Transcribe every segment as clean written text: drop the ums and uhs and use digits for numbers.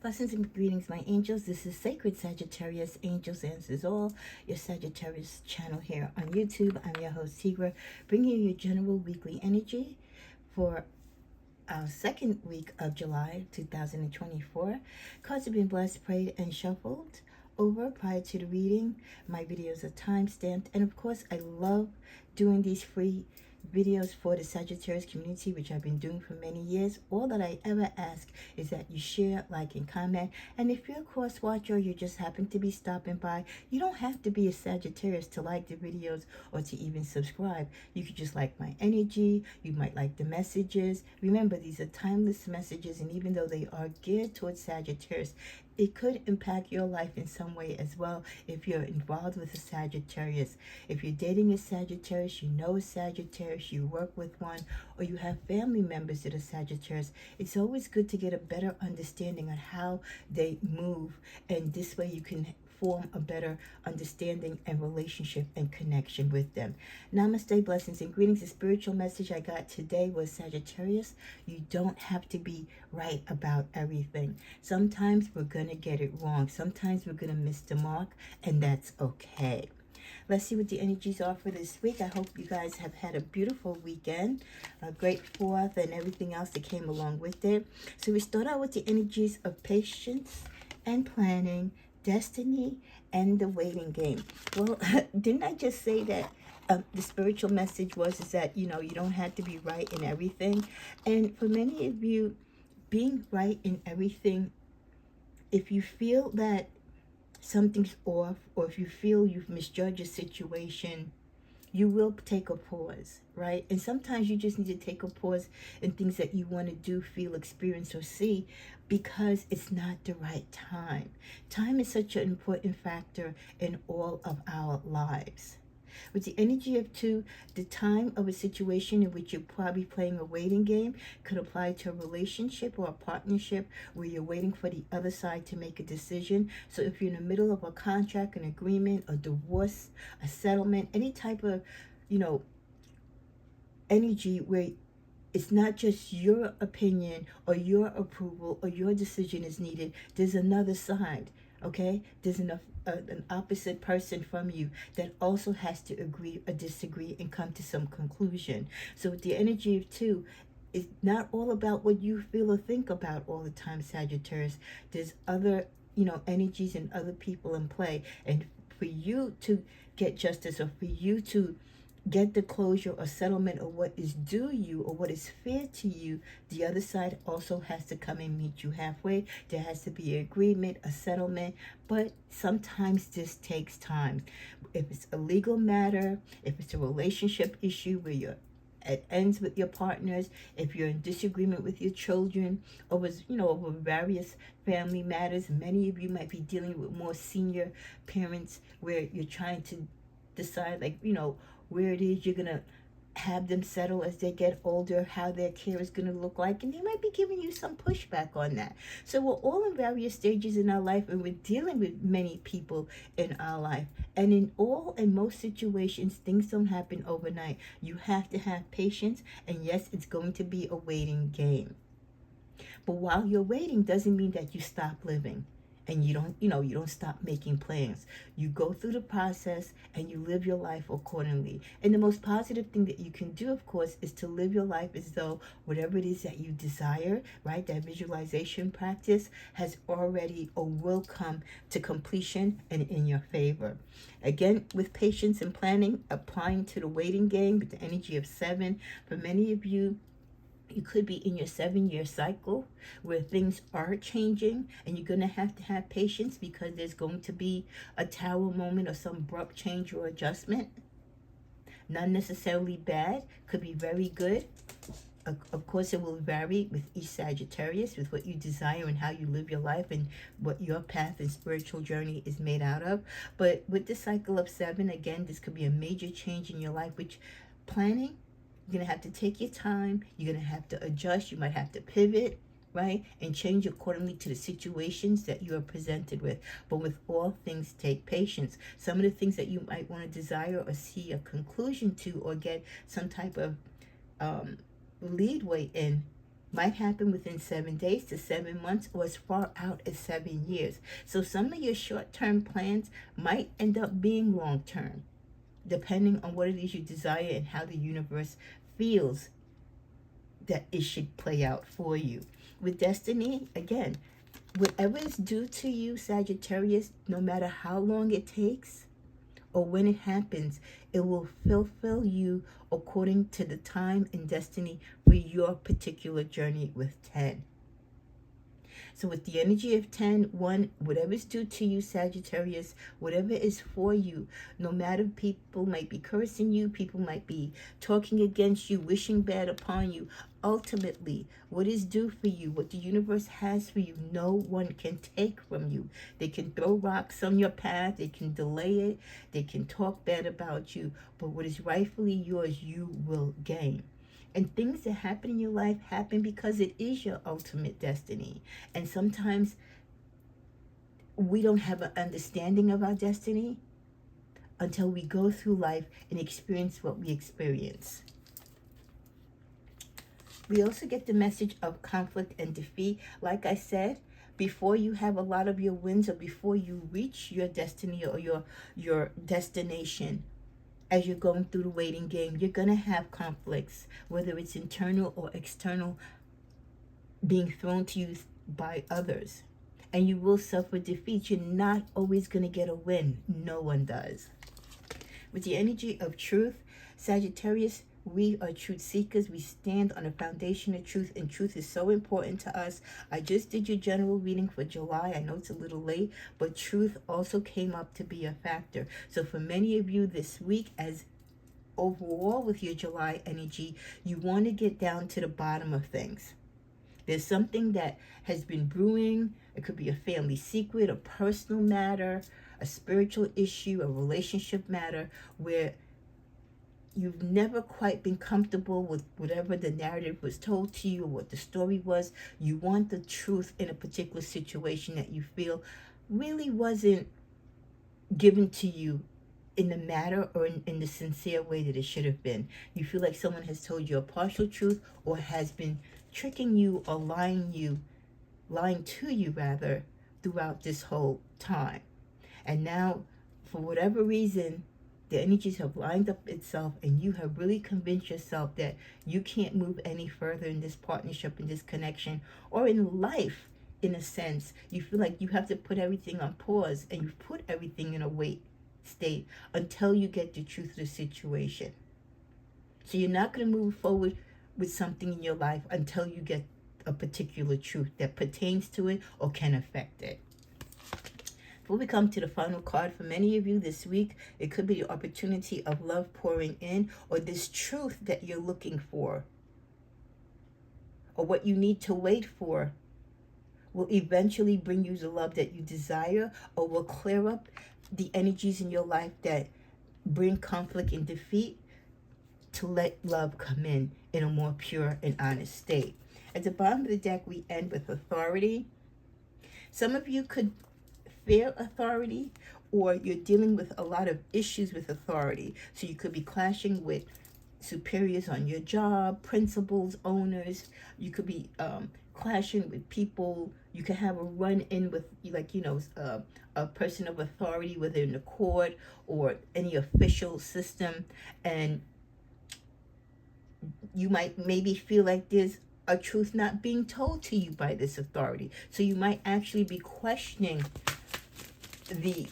Blessings and greetings, my angels. This is Sacred Sagittarius, Angels Answers All, your Sagittarius channel here on YouTube. I'm your host, Tigra, bringing you your general weekly energy for our second week of July 2024. Cards have been blessed, prayed, and shuffled over prior to the reading. My videos are time-stamped, and of course, I love doing these free videos for the Sagittarius community, which I've been doing for many years. All that I ever ask is that you share, like, and comment. And if you're a cross watcher or you just happen to be stopping by, you don't have to be a Sagittarius to like the videos or to even subscribe. You could just like my energy. You might like the messages. Remember, these are timeless messages, and even though they are geared towards Sagittarius, it could impact your life in some way as well if you're involved with a Sagittarius. If you're dating a Sagittarius, you know a Sagittarius, you work with one, or you have family members that are Sagittarius, it's always good to get a better understanding on how they move, and this way you can form a better understanding and relationship and connection with them. Namaste, blessings and greetings. The spiritual message I got today was, Sagittarius, you don't have to be right about everything. Sometimes we're going to get it wrong. Sometimes we're going to miss the mark, and that's okay. Let's see what the energies are for this week. I hope you guys have had a beautiful weekend, a great 4th, and everything else that came along with it. So we start out with the energies of patience and planning, destiny, and the waiting game. Well, didn't I just say that the spiritual message was is that, you don't have to be right in everything? And for many of you, being right in everything, if you feel that something's off, or if you feel you've misjudged a situation, you will take a pause, right? And sometimes you just need to take a pause in things that you want to do, feel, experience, or see, because it's not the right time. Time is such an important factor in all of our lives. With the energy of 2, the time of a situation in which you're probably playing a waiting game could apply to a relationship or a partnership where you're waiting for the other side to make a decision. So if you're in the middle of a contract, an agreement, a divorce, a settlement, any type of, energy where it's not just your opinion or your approval or your decision is needed, there's another side. Okay, there's an opposite person from you that also has to agree or disagree and come to some conclusion. So with the energy of 2, it's not all about what you feel or think about all the time, Sagittarius. There's other, energies and other people in play. And for you to get justice, or for you to get the closure or settlement of what is due you or what is fair to you, the other side also has to come and meet you halfway. There has to be an agreement, a settlement, but sometimes this takes time. If it's a legal matter, if it's a relationship issue where you're at ends with your partners, if you're in disagreement with your children, over various family matters, many of you might be dealing with more senior parents where you're trying to decide, where it is you're going to have them settle as they get older, how their care is going to look like, and they might be giving you some pushback on that. So we're all in various stages in our life, and we're dealing with many people in our life. And in most situations, things don't happen overnight. You have to have patience, and yes, it's going to be a waiting game. But while you're waiting doesn't mean that you stop living. And you don't stop making plans. You go through the process and you live your life accordingly. And the most positive thing that you can do, of course, is to live your life as though whatever it is that you desire, right, that visualization practice has already or will come to completion and in your favor. Again, with patience and planning, applying to the waiting game with the energy of 7, for many of you, you could be in your 7-year cycle where things are changing, and you're going to have patience because there's going to be a tower moment or some abrupt change or adjustment. Not necessarily bad, could be very good. Of course, it will vary with each Sagittarius, with what you desire and how you live your life and what your path and spiritual journey is made out of. But with the cycle of 7, again, this could be a major change in your life, which planning, you're going to have to take your time. You're going to have to adjust. You might have to pivot, right? And change accordingly to the situations that you are presented with. But with all things, take patience. Some of the things that you might want to desire or see a conclusion to or get some type of leadway in, might happen within 7 days to 7 months, or as far out as 7 years. So some of your short-term plans might end up being long-term, depending on what it is you desire and how the universe feels that it should play out for you. With destiny, again, whatever is due to you, Sagittarius, no matter how long it takes or when it happens, it will fulfill you according to the time and destiny for your particular journey with 10. So with the energy of 10, 1, whatever is due to you, Sagittarius, whatever is for you, no matter people might be cursing you, people might be talking against you, wishing bad upon you, ultimately, what is due for you, what the universe has for you, no one can take from you. They can throw rocks on your path, they can delay it, they can talk bad about you, but what is rightfully yours, you will gain. And things that happen in your life happen because it is your ultimate destiny. And sometimes we don't have an understanding of our destiny until we go through life and experience what we experience. We also get the message of conflict and defeat. Like I said, before you have a lot of your wins, or before you reach your destiny or your destination, as you're going through the waiting game, you're going to have conflicts, whether it's internal or external, being thrown to you by others. And you will suffer defeat. You're not always going to get a win. No one does. With the energy of truth, Sagittarius, we are truth seekers. We stand on a foundation of truth, and truth is so important to us. I just did your general reading for July. I know it's a little late, but truth also came up to be a factor. So for many of you this week, as overall with your July energy, you want to get down to the bottom of things. There's something that has been brewing. It could be a family secret, a personal matter, a spiritual issue, a relationship matter, where you've never quite been comfortable with whatever the narrative was told to you or what the story was. You want the truth in a particular situation that you feel really wasn't given to you in the matter or in the sincere way that it should have been. You feel like someone has told you a partial truth, or has been tricking you or lying to you rather, throughout this whole time. And now, for whatever reason, the energies have lined up itself, and you have really convinced yourself that you can't move any further in this partnership, in this connection, or in life. In a sense, you feel like you have to put everything on pause, and you've put everything in a wait state until you get the truth of the situation. So you're not going to move forward with something in your life until you get a particular truth that pertains to it or can affect it. Before we come to the final card, for many of you this week, it could be the opportunity of love pouring in, or this truth that you're looking for, or what you need to wait for, will eventually bring you the love that you desire, or will clear up the energies in your life that bring conflict and defeat, to let love come in a more pure and honest state. At the bottom of the deck, we end with authority. Some of you could fear authority, or you're dealing with a lot of issues with authority. So you could be clashing with superiors on your job, principals, owners. You could be clashing with people. You could have a run-in with, like, a person of authority, whether in the court or any official system. And you might maybe feel like there's a truth not being told to you by this authority. So you might actually be questioning the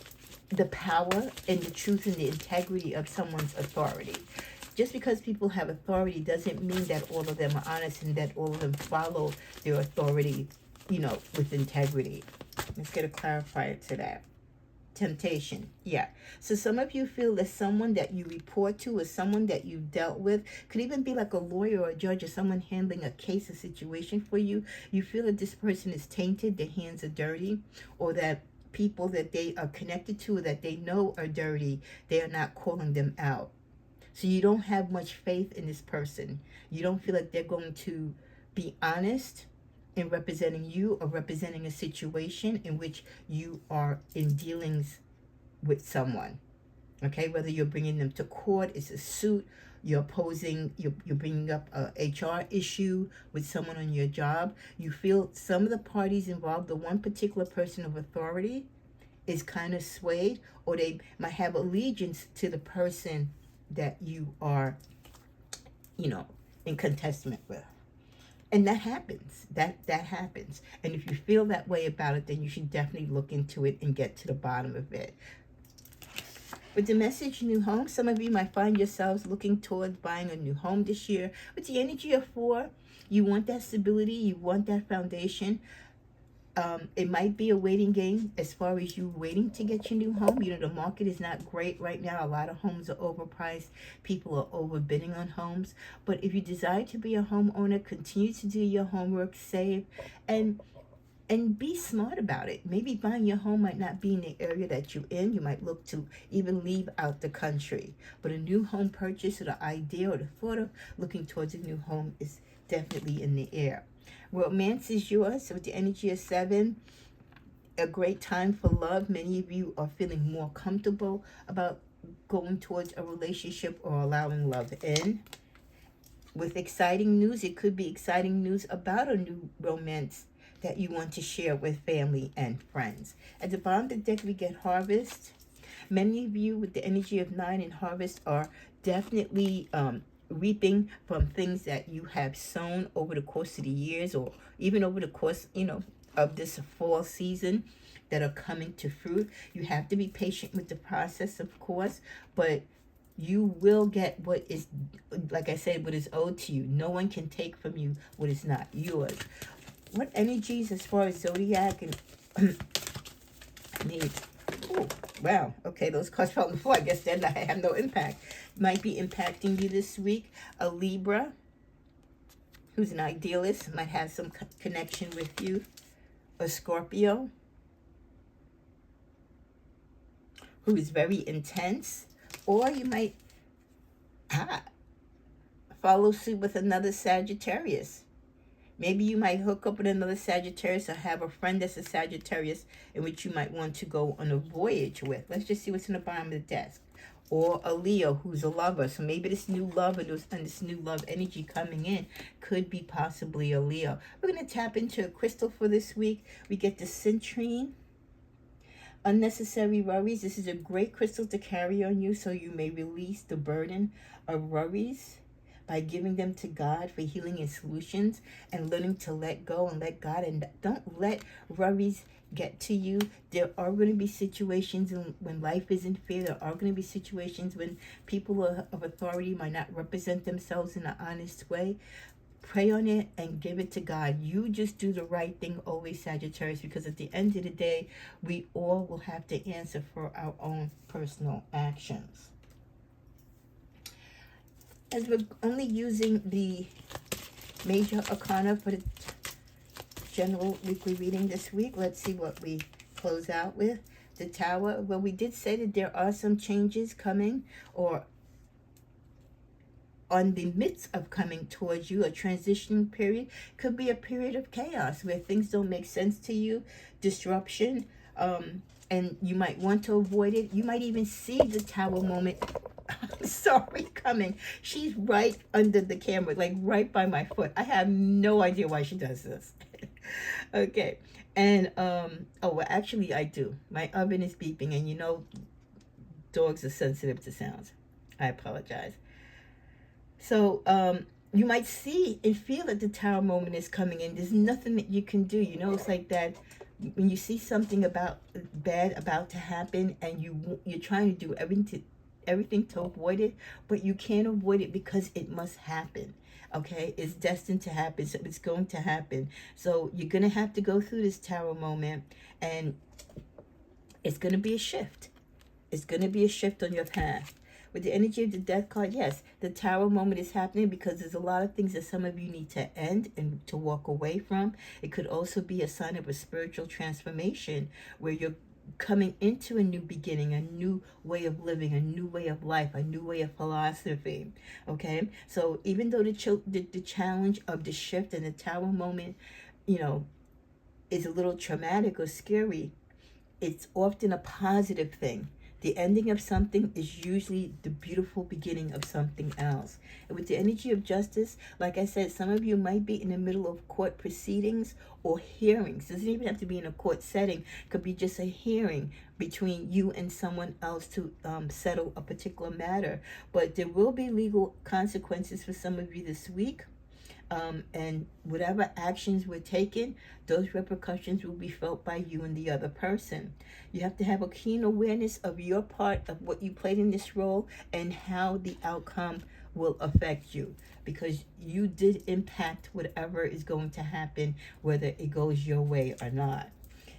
power and the truth and the integrity of someone's authority. Just because people have authority doesn't mean that all of them are honest and that all of them follow their authority, with integrity. Let's get a clarifier to that. Temptation. Yeah. So some of you feel that someone that you report to, or someone that you dealt with, could even be like a lawyer or a judge, or someone handling a case or situation for you. You feel that this person is tainted, their hands are dirty, or that people that they are connected to, or that they know are dirty, they are not calling them out. So you don't have much faith in this person. You don't feel like they're going to be honest in representing you, or representing a situation in which you are in dealings with someone. Okay, whether you're bringing them to court, it's a suit, you're opposing, you're bringing up a HR issue with someone on your job. You feel some of the parties involved, the one particular person of authority is kind of swayed, or they might have allegiance to the person that you are, you know, in contestment with. And that happens. That happens. And if you feel that way about it, then you should definitely look into it and get to the bottom of it. With the message new home, some of you might find yourselves looking towards buying a new home this year. With the energy of 4, you want that stability, you want that foundation. It might be a waiting game as far as you waiting to get your new home. You know, the market is not great right now. A lot of homes are overpriced. People are overbidding on homes. But if you desire to be a homeowner, continue to do your homework, save, and be smart about it. Maybe buying your home might not be in the area that you're in. You might look to even leave out the country. But a new home purchase, or the idea or the thought of looking towards a new home, is definitely in the air. Romance is yours. So with the energy of 7, a great time for love. Many of you are feeling more comfortable about going towards a relationship or allowing love in. With exciting news, it could be exciting news about a new romance that you want to share with family and friends. At the bottom of the deck, we get Harvest. Many of you with the energy of 9 and Harvest are definitely reaping from things that you have sown over the course of the years, or even over the course, you know, of this fall season, that are coming to fruit. You have to be patient with the process, of course, but you will get what is, like I said, what is owed to you. No one can take from you what is not yours. What energies as far as zodiac and need? Oh, wow. Okay, those cards fell on the floor. I guess then I have no impact. Might be impacting you this week. A Libra, who's an idealist, might have some connection with you. A Scorpio, who is very intense. Or you might follow suit with another Sagittarius. Maybe you might hook up with another Sagittarius, or have a friend that's a Sagittarius in which you might want to go on a voyage with. Let's just see what's in the bottom of the desk. Or a Leo who's a lover. So maybe this new love and this new love energy coming in could be possibly a Leo. We're going to tap into a crystal for this week. We get the citrine. Unnecessary worries. This is a great crystal to carry on you, so you may release the burden of worries by giving them to God for healing and solutions, and learning to let go and let God, and don't let worries get to you. There are going to be situations when life isn't fair. There are going to be situations when people of authority might not represent themselves in an honest way. Pray on it and give it to God. You just do the right thing always, Sagittarius, because at the end of the day, we all will have to answer for our own personal actions. As we're only using the major arcana for the general weekly reading this week, let's see what we close out with. The Tower. Well, we did say that there are some changes coming, or on the midst of coming towards you. A transitioning period could be a period of chaos where things don't make sense to you, disruption, and you might want to avoid it. You might even see the Tower moment coming. She's right under the camera, like right by my foot. I have no idea why she does this. Okay. And oh, well, actually I do. My oven is beeping, and you know dogs are sensitive to sounds. I apologize. So you might see and feel that the Tower moment is coming in. There's nothing that you can do. You know, it's like that when you see something bad about to happen, and you're trying to do everything to avoid it, but you can't avoid it because it must happen. Okay, it's destined to happen, so it's going to happen. So you're gonna have to go through this Tower moment, and it's gonna be a shift. It's gonna be a shift on your path. With the energy of the Death card, yes, the Tower moment is happening because there's a lot of things that some of you need to end and to walk away from. It could also be a sign of a spiritual transformation where you're coming into a new beginning, a new way of living, a new way of life, a new way of philosophy. Okay, so even though the challenge of the shift and the Tower moment, you know, is a little traumatic or scary, it's often a positive thing. The ending of something is usually the beautiful beginning of something else. And with the energy of justice, like I said, some of you might be in the middle of court proceedings or hearings. It doesn't even have to be in a court setting. It could be just a hearing between you and someone else to settle a particular matter. But there will be legal consequences for some of you this week. And whatever actions were taken, those repercussions will be felt by you and the other person. You have to have a keen awareness of your part of what you played in this role and how the outcome will affect you, because you did impact whatever is going to happen, whether it goes your way or not.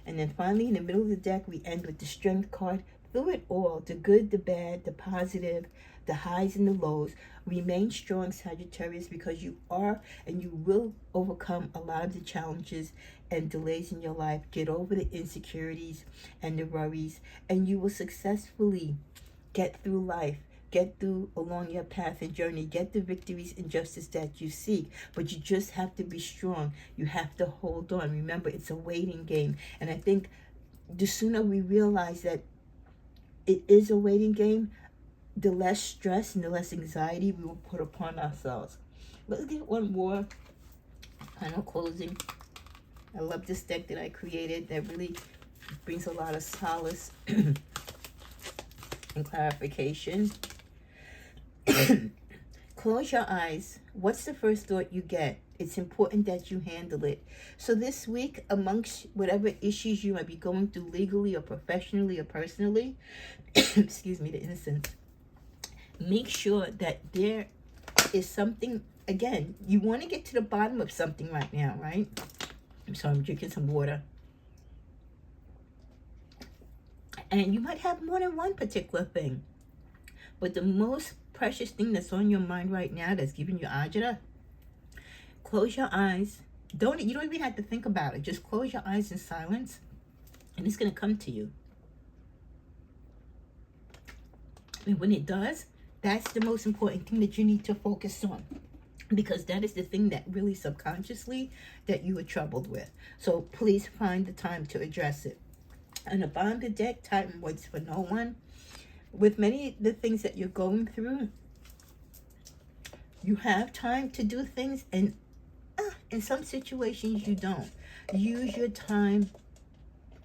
And then finally, in the middle of the deck, we end with the Strength card. Through it all, the good, the bad, the positive, the highs and the lows, remain strong, Sagittarius, because you are and you will overcome a lot of the challenges and delays in your life. Get over the insecurities and the worries, and you will successfully get through life. Get through along your path and journey. Get the victories and justice that you seek. But you just have to be strong. You have to hold on. Remember, it's a waiting game. And I think the sooner we realize that it is a waiting game, the less stress and the less anxiety we will put upon ourselves. Let's get one more final closing. I love this deck that I created that really brings a lot of solace and clarification. Close your eyes. What's the first thought you get? It's important that you handle it. So this week, amongst whatever issues you might be going through legally or professionally or personally, excuse me, the innocence, make sure that there is something. Again, you want to get to the bottom of something right now, right? I'm sorry, I'm drinking some water. And you might have more than one particular thing. But the most precious thing that's on your mind right now that's giving you agita, close your eyes. You don't even have to think about it. Just close your eyes in silence, and it's going to come to you. And when it does, that's the most important thing that you need to focus on, because that is the thing that really subconsciously that you were troubled with. So please find the time to address it. And the bottom of the deck, time waits for no one. With many of the things that you're going through, you have time to do things, and in some situations you don't. Use your time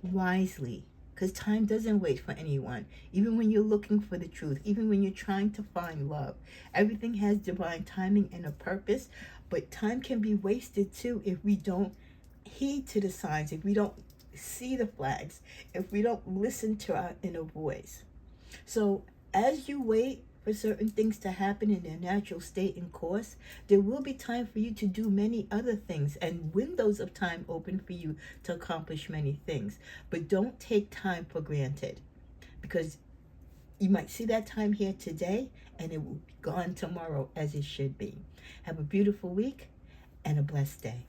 wisely, because time doesn't wait for anyone. Even when you're looking for the truth, even when you're trying to find love, everything has divine timing and a purpose. But time can be wasted too if we don't heed to the signs, if we don't see the flags, if we don't listen to our inner voice. So as you wait for certain things to happen in their natural state and course, there will be time for you to do many other things, and windows of time open for you to accomplish many things. But don't take time for granted, because you might see that time here today and it will be gone tomorrow, as it should be. Have a beautiful week and a blessed day.